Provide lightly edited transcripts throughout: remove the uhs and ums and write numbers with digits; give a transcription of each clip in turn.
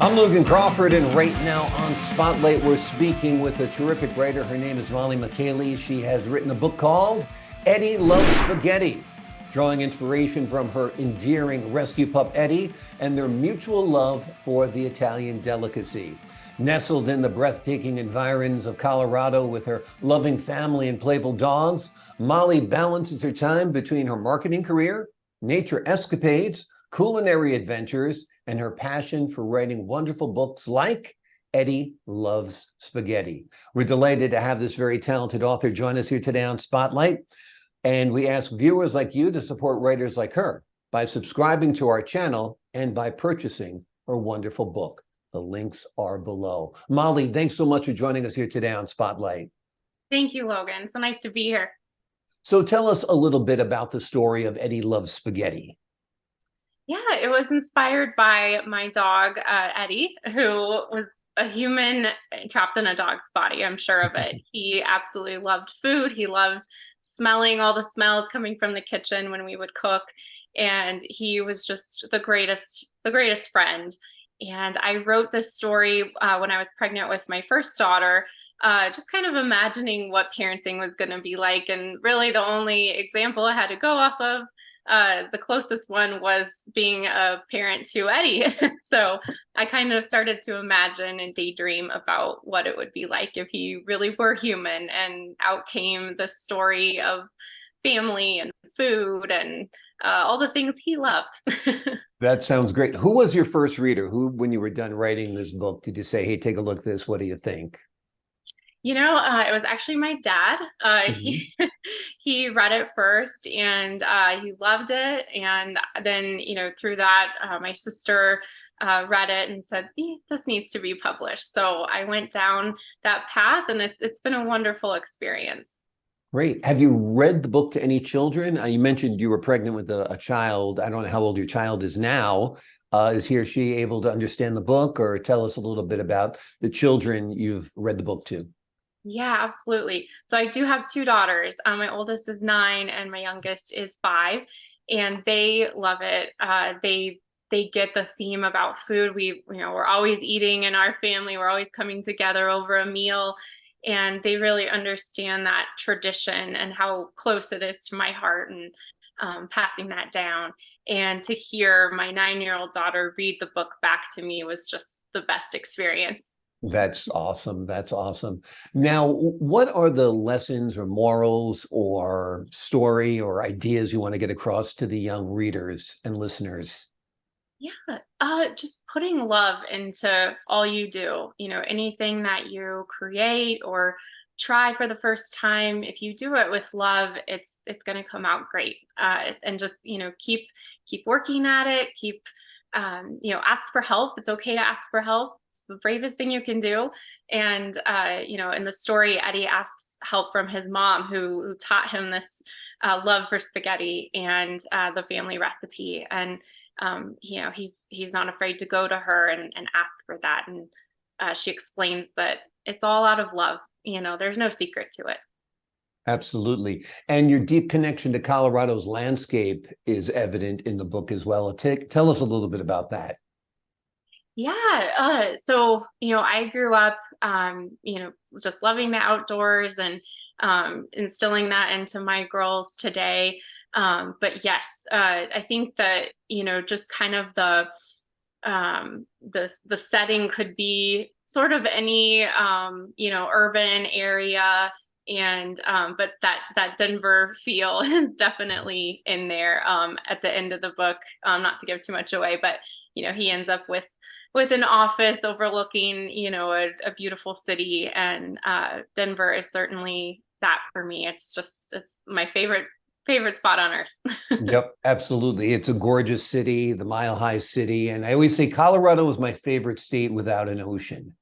I'm Logan Crawford, and right now on Spotlight, we're speaking with a terrific writer. Her name is Michieli. She has written a book called Eddie Loves Spaghetti, drawing inspiration from her endearing rescue pup, Eddie, and their mutual love for the Italian delicacy. Nestled in the breathtaking environs of Colorado with her loving family and playful dogs, Molly balances her time between her marketing career, nature escapades, culinary adventures, and her passion for writing wonderful books like Eddie Loves Spaghetti. We're delighted to have this very talented author join us here today on Spotlight. And we ask viewers like you to support writers like her by subscribing to our channel and by purchasing her wonderful book. The links are below. Molly, thanks so much for joining us here today on Spotlight. Thank you, Logan. So nice to be here. So tell us a little bit about the story of Eddie Loves Yeah, it was inspired by my dog, Eddie, who was a human trapped in a dog's body. I'm sure of it. He absolutely loved food. He loved smelling all the smells coming from the kitchen when we would cook. And he was just the greatest friend. And I wrote this story when I was pregnant with my first daughter, just kind of imagining what parenting was going to be like. And really, the only example I had to go off of, the closest one was being a parent to Eddie. So I kind of started to imagine and daydream about what it would be like if he really were human, and out came the story of family and food and all the things he loved. That sounds great. Who was your first reader? Who, when you were done writing this book, did you say, hey, take a look at this? What do you think? It was actually my dad. Mhm. He read it first, and he loved it. And then, through that, my sister read it and said, this needs to be published. So I went down that path, and it's been a wonderful experience. Great. Have you read the book to any children? You mentioned you were pregnant with a child. I don't know how old your child is now. Is he or she able to understand the book, or tell us a little bit about the children you've read the book to? Yeah, absolutely. So I do have two daughters. My oldest is 9 and my youngest is 5, and they love it. They get the theme about food. We're always eating in our family. We're always coming together over a meal, and they really understand that tradition and how close it is to my heart, and passing that down. And to hear my 9-year-old daughter read the book back to me was just the best experience. That's awesome. That's awesome. Now, what are the lessons or morals or story or ideas you want to get across to the young readers and listeners? Yeah, just putting love into all you do. Anything that you create or try for the first time, if you do it with love, it's going to come out great. And just keep working at it. Keep ask for help. It's okay to ask for help. It's the bravest thing you can do. And in the story, Eddie asks help from his mom, who taught him this love for spaghetti and the family recipe. And he's not afraid to go to her and ask for that. And she explains that it's all out of love. There's no secret to it. Absolutely. And your deep connection to Colorado's landscape is evident in the book as well. Tell us a little bit about that. Yeah. So, I grew up, just loving the outdoors and instilling that into my girls today. But yes, I think that, just kind of the setting could be sort of any, urban area. And but that Denver feel is definitely in there at the end of the book. Not to give too much away, but he ends up with an office overlooking a beautiful city, and Denver is certainly that for me. It's my favorite spot on earth. Yep, absolutely. It's a gorgeous city, the Mile High City. And I always say Colorado is my favorite state without an ocean.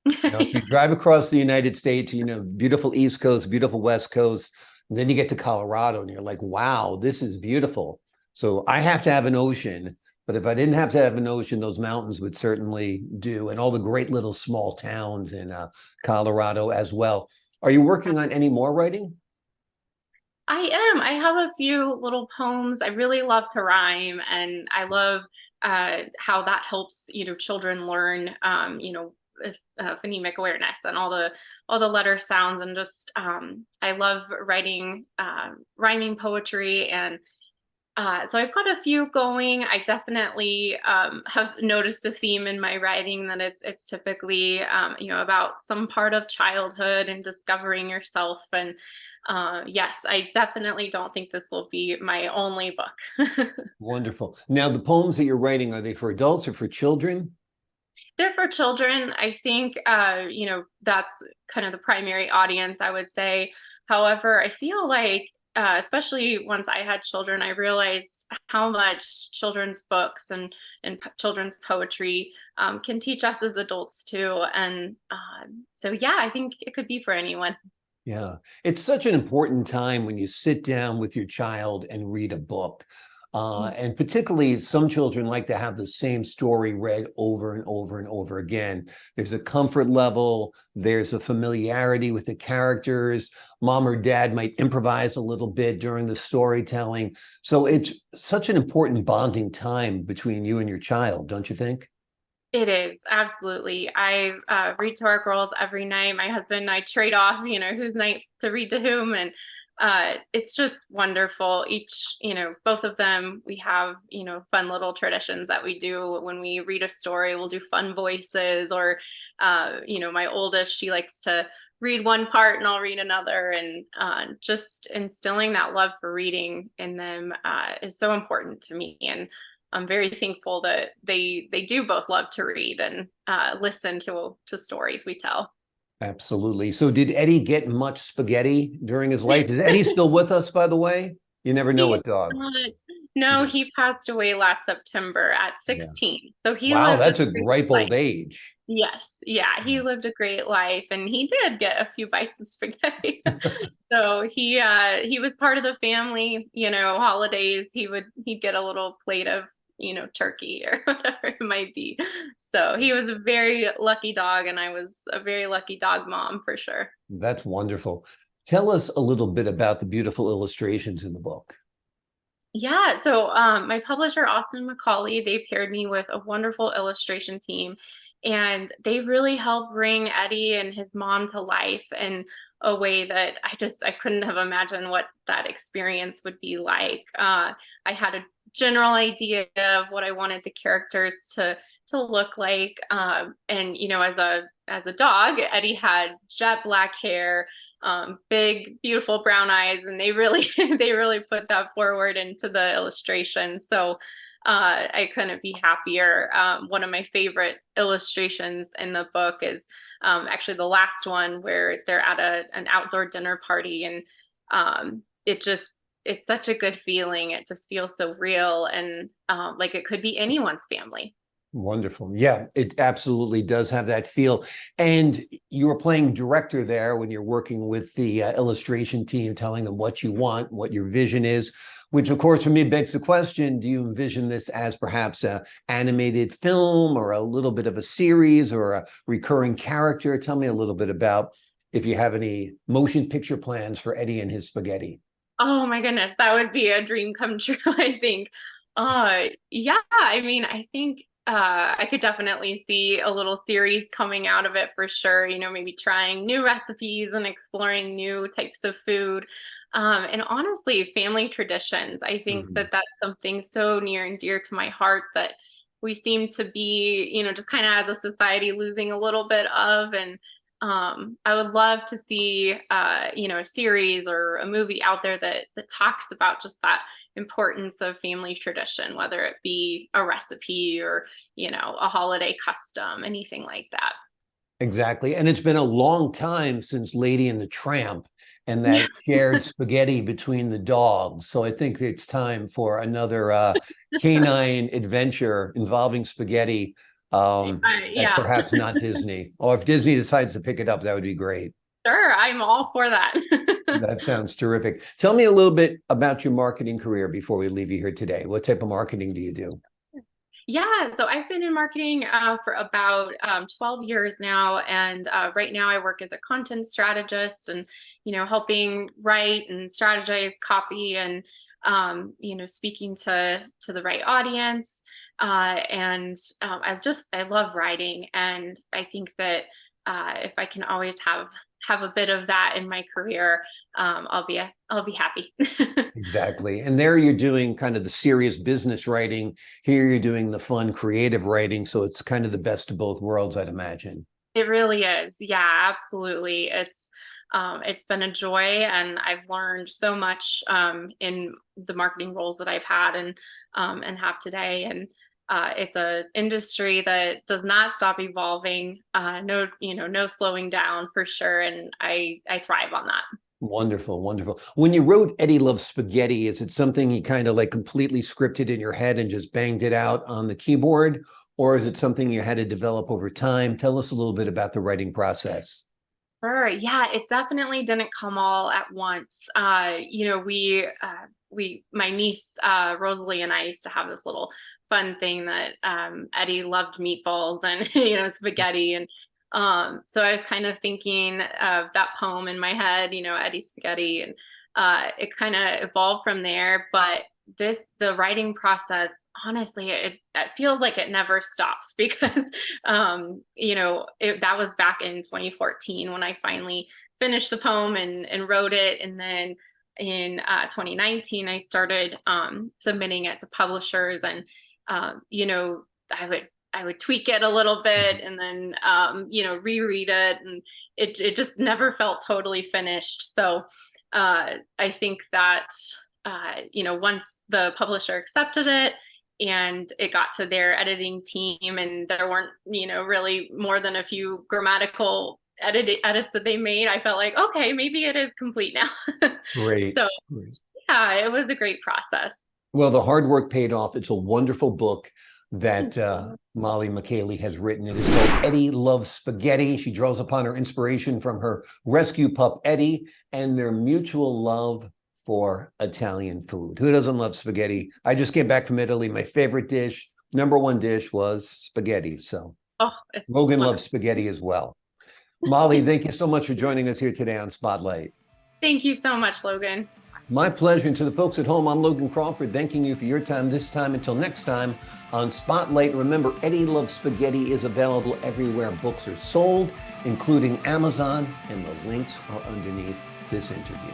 If you drive across the United States, beautiful East Coast, beautiful West Coast, and then you get to Colorado and you're like, wow, this is beautiful. So I have to have an ocean, but if I didn't have to have an ocean, those mountains would certainly do, and all the great little small towns in Colorado as well. Are you working on any more writing? I am. I have a few little poems. I really love to rhyme, and I love how that helps, children learn, phonemic awareness and all the letter sounds, and just I love writing rhyming poetry, and so I've got a few going. I definitely have noticed a theme in my writing, that it's typically about some part of childhood and discovering yourself. And yes, I definitely don't think this will be my only book. Wonderful. Now, the poems that you're writing, are they for adults or for children? They're for children. I think that's kind of the primary audience, I would say. However, I feel like especially once I had children, I realized how much children's books and children's poetry can teach us as adults too. And so, yeah, I think it could be for anyone. Yeah, it's such an important time when you sit down with your child and read a book. And particularly, some children like to have the same story read over and over and over again. There's a comfort level, there's a familiarity with the characters. Mom or dad might improvise a little bit during the storytelling. So it's such an important bonding time between you and your child, don't you think? It is, absolutely. I read to our girls every night. My husband and I trade off, whose night to read to whom. And it's just wonderful. Each, both of them, we have, fun little traditions that we do when we read a story. We'll do fun voices, or, my oldest, she likes to read one part and I'll read another. And just instilling that love for reading in them is so important to me. And I'm very thankful that they do both love to read and listen to stories we tell. Absolutely. So did Eddie get much spaghetti during his life? Is Eddie still with us, by the way? You never know He is with dogs. not. No, Yeah. he passed away last September at Yeah. 16. So he Wow, lived a that's a great ripe life. old age. Yes, yeah, he Yeah. lived a great life, and he did get a few bites of spaghetti. So he was part of the family, holidays. He'd get a little plate of, turkey or whatever it might be. So he was a very lucky dog, and I was a very lucky dog mom for sure. That's wonderful. Tell us a little bit about the beautiful illustrations in the book. Yeah, so my publisher, Austin McCauley, they paired me with a wonderful illustration team, and they really helped bring Eddie and his mom to life in a way that I couldn't have imagined what that experience would be like. I had a general idea of what I wanted the characters to look like, and as a dog, Eddie had jet black hair, big, beautiful brown eyes, and they really they really put that forward into the illustration. So I couldn't be happier. One of my favorite illustrations in the book is actually the last one where they're at an outdoor dinner party, and it's such a good feeling. It just feels so real, and like it could be anyone's family. Wonderful. Yeah, it absolutely does have that feel. And you were playing director there when you're working with the illustration team, telling them what you want, what your vision is, which of course for me begs the question, do you envision this as perhaps a animated film or a little bit of a series or a recurring character? Tell me a little bit about if you have any motion picture plans for Eddie and his spaghetti. Oh my goodness, that would be a dream come true, I think. Yeah, I mean, I think I could definitely see a little series coming out of it for sure, maybe trying new recipes and exploring new types of food. And honestly, family traditions. I think Mhm. that that's something so near and dear to my heart that we seem to be, just kind of as a society losing a little bit of. And I would love to see, a series or a movie out there that talks about just that importance of family tradition, whether it be a recipe or, a holiday custom, anything like that. Exactly. And it's been a long time since Lady and the Tramp and Yeah, that shared spaghetti between the dogs. So I think it's time for another canine adventure involving spaghetti. That's yeah, perhaps not Disney. Or if Disney decides to pick it up, that would be great. sure. I'm all for that. That sounds terrific. Tell me a little bit about your marketing career before we leave you here today. What type of marketing do you do? Yeah, so I've been in marketing for about 12 years now, and right now I work as a content strategist, and helping write and strategize copy, and speaking to the right audience. I love writing, and I think that if I can always have a bit of that in my career, I'll be happy. Exactly. And there you're doing kind of the serious business writing. Here you're doing the fun, creative writing. So it's kind of the best of both worlds, I'd imagine. It really is. Yeah, absolutely. It's been a joy, and I've learned so much in the marketing roles that I've had and have today. And it's a industry that does not stop evolving. No, no slowing down for sure. And I thrive on that. Wonderful, wonderful. When you wrote Eddie Loves Spaghetti, is it something you kind of like completely scripted in your head and just banged it out on the keyboard? Or is it something you had to develop over time? Tell us a little bit about the writing process. Sure. Yeah, it definitely didn't come all at once. My niece, Rosalie, and I used to have this little fun thing that, Eddie loved meatballs and, spaghetti. And, so I was kind of thinking of that poem in my head, Eddie Spaghetti, and, it kind of evolved from there. But the writing process, honestly, it feels like it never stops because that was back in 2014 when I finally finished the poem and wrote it. And then in 2019 I started submitting it to publishers, and I would tweak it a little bit, and then reread it, and it just never felt totally finished. So I think that once the publisher accepted it and it got to their editing team, and there weren't, really more than a few grammatical edits that they made, I felt like, okay, maybe it is complete now. Great. So Great. yeah, it was a great process. Well, the hard work paid off. It's a wonderful book that Molly Michieli has written. It is called Eddie Loves Spaghetti. She draws upon her inspiration from her rescue pup, Eddie, and their mutual love for Italian food. Who doesn't love spaghetti? I just came back from Italy. My favorite dish, number one dish, was spaghetti. So It's Logan wonderful. loves spaghetti as well. Molly, thank you so much for joining us here today on Spotlight. Thank you so much, Logan. My pleasure. And to the folks at home, I'm Logan Crawford, thanking you for your time this time. Until next time on Spotlight, remember, Eddie Loves Spaghetti is available everywhere books are sold, including Amazon, and the links are underneath this interview.